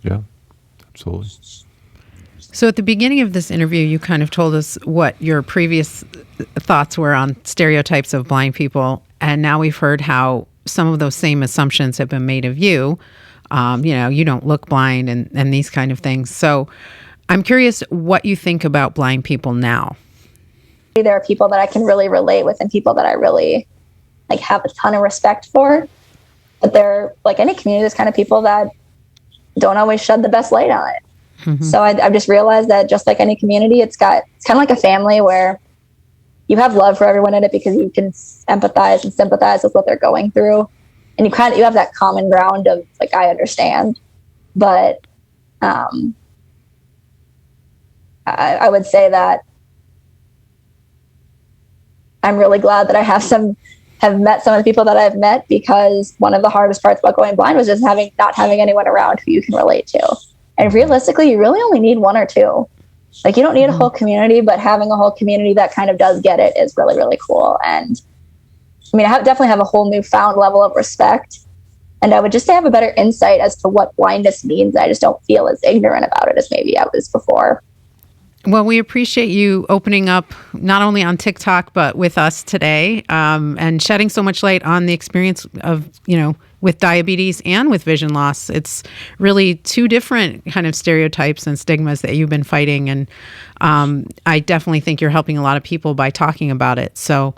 Yeah, absolutely. So at the beginning of this interview, you kind of told us what your previous thoughts were on stereotypes of blind people. And now we've heard how some of those same assumptions have been made of you. You don't look blind and these kind of things. So I'm curious what you think about blind people now. There are people that I can really relate with, and people that I really, like, have a ton of respect for. But they're, like any community, there's kind of people that don't always shed the best light on it. Mm-hmm. So I've just realized that, just like any community, it's kind of like a family where you have love for everyone in it, because you can empathize and sympathize with what they're going through. And you have that common ground of, like, I understand. But I would say that I'm really glad that I have met some of the people that I've met, because one of the hardest parts about going blind was just not having anyone around who you can relate to. And realistically, you really only need one or two. Like, you don't need a whole community, but having a whole community that kind of does get it is really, really cool. And I mean, I definitely have a whole newfound level of respect. And I would just say I have a better insight as to what blindness means. I just don't feel as ignorant about it as maybe I was before. Well, we appreciate you opening up not only on TikTok, but with us today, and shedding so much light on the experience of, with diabetes and with vision loss. It's really two different kind of stereotypes and stigmas that you've been fighting. And I definitely think you're helping a lot of people by talking about it. So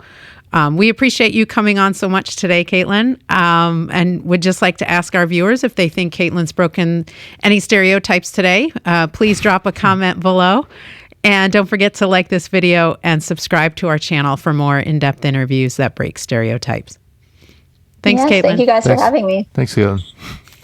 we appreciate you coming on so much today, Caitlin, and would just like to ask our viewers if they think Caitlin's broken any stereotypes today. Please drop a comment below. And don't forget to like this video and subscribe to our channel for more in-depth interviews that break stereotypes. Thanks, Caitlin. Thank you guys for having me. Thanks, Caitlin.